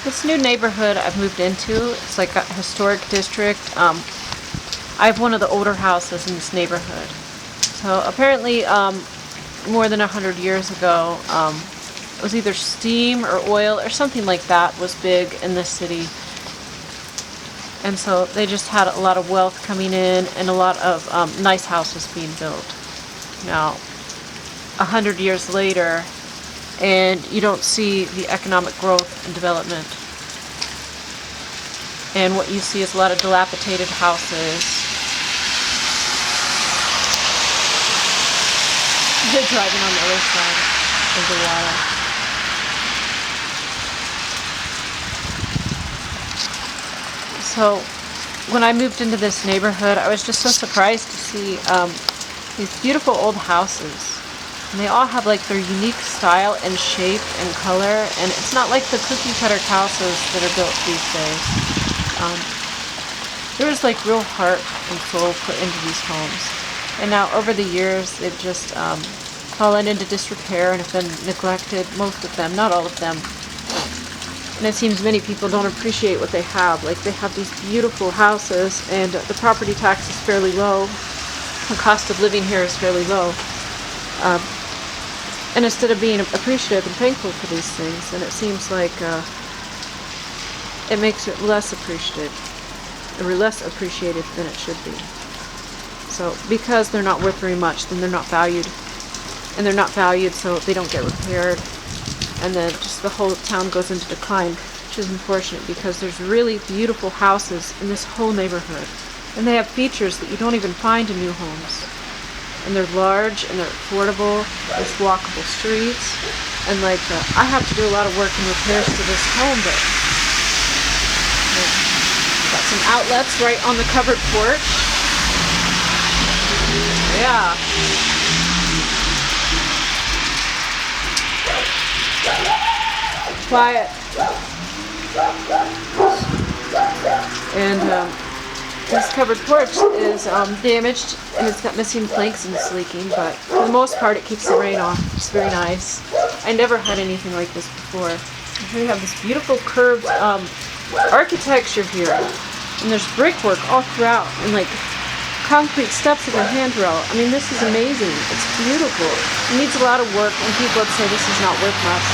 This new neighborhood I've moved into, it's like a historic district. I have one of the older houses in this neighborhood. So apparently, more than 100 years ago, it was either steam or oil or something like that was big in this city. And so they just had a lot of wealth coming in and a lot of nice houses being built. Now, 100 years later, and you don't see the economic growth and development. And what you see is a lot of dilapidated houses. They're driving on the other side of the water. So when I moved into this neighborhood, I was just so surprised to see these beautiful old houses. And they all have like their unique style and shape and color, and it's not like the cookie cutter houses that are built these days. There was like real heart and soul put into these homes. And now over the years, they've just fallen into disrepair and have been neglected, most of them, not all of them. And it seems many people don't appreciate what they have. Like they have these beautiful houses, and the property tax is fairly low. The cost of living here is fairly low. And instead of being appreciative and thankful for these things, and it seems like it makes it less appreciated, or less appreciated than it should be. So because they're not worth very much, then they're not valued. And they're not valued, so they don't get repaired. And then just the whole town goes into decline, which is unfortunate because there's really beautiful houses in this whole neighborhood. And they have features that you don't even find in new homes. And they're large and they're affordable. There's walkable streets. And like, I have to do a lot of work and repairs to this home, but got some outlets right on the covered porch. Yeah. Quiet. And this covered porch is damaged and it's got missing planks and it's leaking, but for the most part it keeps the rain off. It's very nice. I never had anything like this before. Here you have this beautiful curved architecture here, and there's brickwork all throughout and like concrete steps with a handrail. I mean, this is amazing. It's beautiful. It needs a lot of work, and people would say this is not worth much.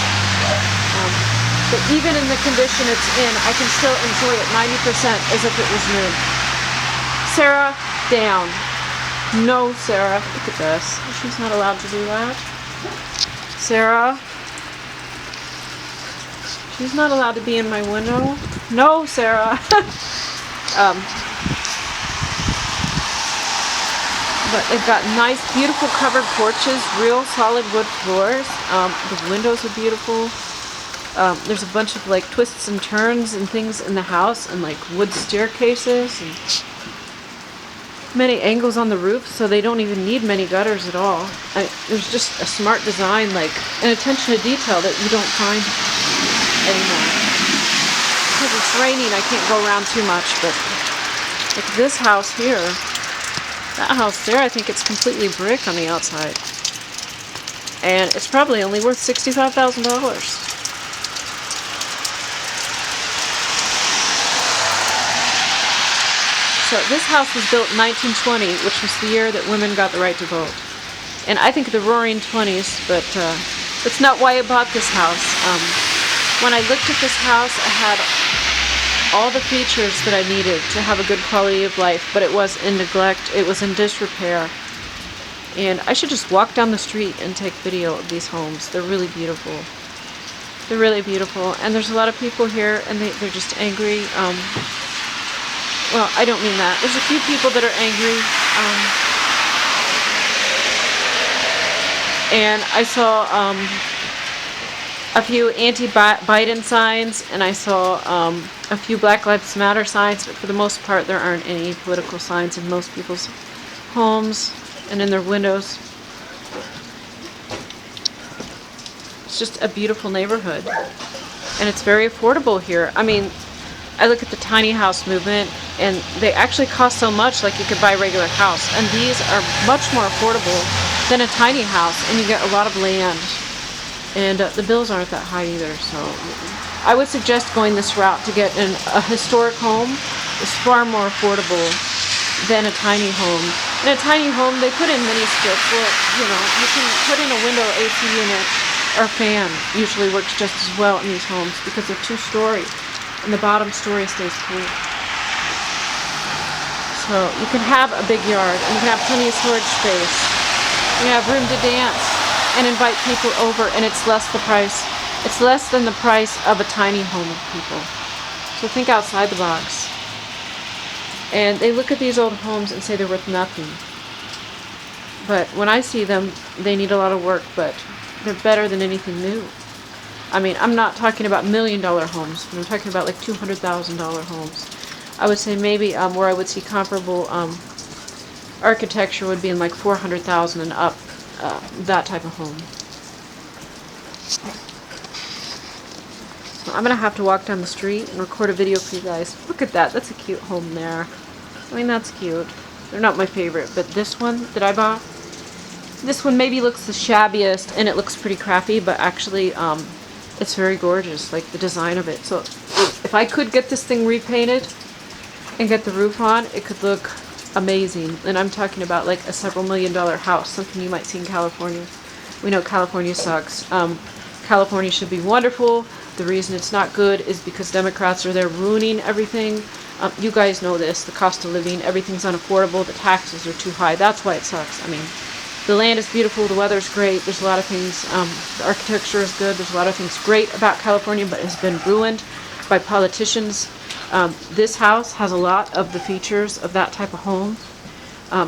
But even in the condition it's in, I can still enjoy it 90% as if it was new. Sarah, down. No, Sarah. Look at this. She's not allowed to do that. Sarah. She's not allowed to be in my window. No, Sarah. But they've got nice, beautiful covered porches, real solid wood floors. The windows are beautiful. There's a bunch of like twists and turns and things in the house, and like wood staircases and many angles on the roof, so they don't even need many gutters at all. There's just a smart design, like an attention to detail that you don't find anymore. Because it's raining, I can't go around too much, but like this house here, that house there, I think it's completely brick on the outside. And it's probably only worth $65,000. So this house was built in 1920, which was the year that women got the right to vote. And I think the roaring 20s, but it's not why I bought this house. When I looked at this house, I had all the features that I needed to have a good quality of life, but it was in neglect, it was in disrepair. And I should just walk down the street and take video of these homes. They're really beautiful. They're really beautiful. And there's a lot of people here, and they're just angry. Well, I don't mean that. There's a few people that are angry. And I saw a few anti-Biden signs, and I saw a few Black Lives Matter signs, but for the most part there aren't any political signs in most people's homes and in their windows. It's just a beautiful neighborhood, and it's very affordable here. I mean, I look at the tiny house movement, and they actually cost so much, like you could buy a regular house, and these are much more affordable than a tiny house, and you get a lot of land. And the bills aren't that high either, so I would suggest going this route to get a historic home. It's far more affordable than a tiny home. In a tiny home, they put in mini splits. Well, you know, you can put in a window AC unit or fan. Usually works just as well in these homes because they're 2-story, and the bottom story stays cool. So you can have a big yard, and you can have plenty of storage space. You have room to dance and invite people over, and it's less the price. It's less than the price of a tiny home with people. So think outside the box. And they look at these old homes and say they're worth nothing. But when I see them, they need a lot of work, but they're better than anything new. I mean, I'm not talking about $1 million homes, but I'm talking about like $200,000 homes. I would say maybe where I would see comparable architecture would be in like $400,000 and up, that type of home. So I'm gonna have to walk down the street and record a video for you guys. Look at that, that's a cute home there. I mean, that's cute. They're not my favorite, but this one that I bought, this one maybe looks the shabbiest and it looks pretty crappy, but actually it's very gorgeous, like the design of it. So if I could get this thing repainted and get the roof on, it could look amazing. And I'm talking about like a several $1 million house, something you might see in California. We know California sucks. California should be wonderful. The reason it's not good is because Democrats are there ruining everything. You guys know this, the cost of living, everything's unaffordable, the taxes are too high. That's why it sucks. I mean, the land is beautiful, the weather's great, there's a lot of things, the architecture is good, there's a lot of things great about California, but it's been ruined by politicians. This house has a lot of the features of that type of home.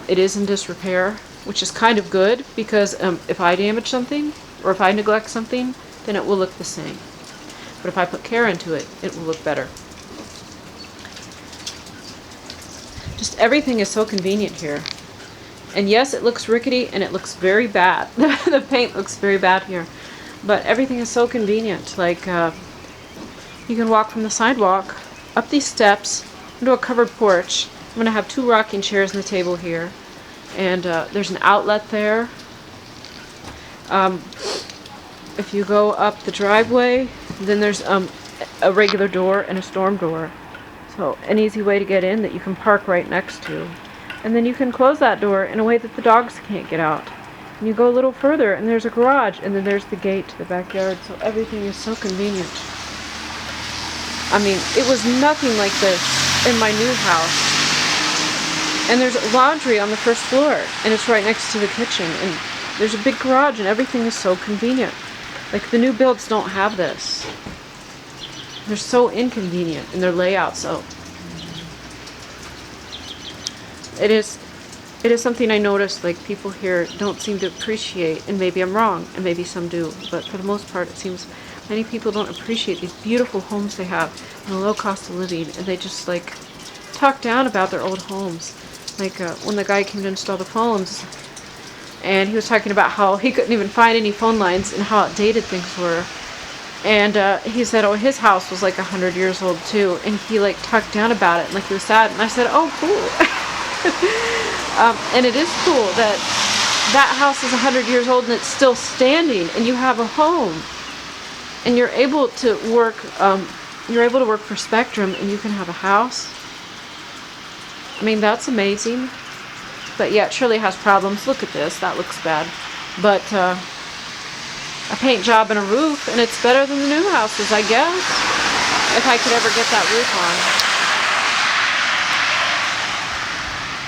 It is in disrepair, which is kind of good, because if I damage something, or if I neglect something, then it will look the same. But if I put care into it, it will look better. Just everything is so convenient here. And yes, it looks rickety and it looks very bad. The paint looks very bad here. But everything is so convenient. Like, you can walk from the sidewalk up these steps into a covered porch. I'm going to have 2 rocking chairs and the table here. And there's an outlet there. If you go up the driveway, then there's a regular door and a storm door. So an easy way to get in that you can park right next to. And then you can close that door in a way that the dogs can't get out. And you go a little further and there's a garage, and then there's the gate to the backyard. So everything is so convenient. I mean, it was nothing like this in my new house. And there's laundry on the first floor, and it's right next to the kitchen. And there's a big garage, and everything is so convenient. Like, the new builds don't have this. They're so inconvenient in their layout, so it is something I noticed, like, people here don't seem to appreciate, and maybe I'm wrong, and maybe some do, but for the most part it seems many people don't appreciate these beautiful homes they have and the low cost of living, and they just, like, talk down about their old homes. Like, when the guy came to install the phones, and he was talking about how he couldn't even find any phone lines and how outdated things were. And he said, oh, his house was like 100 years old too. And he like talked down about it, and like he was sad. And I said, oh, cool. And it is cool that that house is 100 years old and it's still standing, and you have a home. And you're able to work, for Spectrum, and you can have a house. I mean, that's amazing. But yeah, it surely has problems. Look at this. That looks bad. But a paint job and a roof, and it's better than the new houses, I guess. If I could ever get that roof on.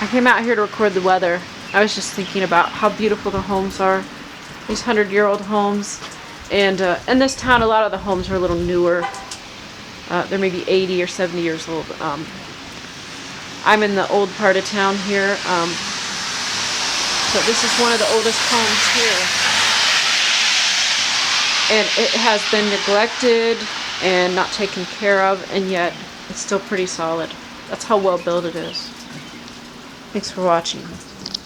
I came out here to record the weather. I was just thinking about how beautiful the homes are. These 100-year-old homes. And in this town, a lot of the homes are a little newer. They're maybe 80 or 70 years old. I'm in the old part of town here. So this is one of the oldest homes here. And it has been neglected and not taken care of, and yet it's still pretty solid. That's how well built it is. Thanks for watching.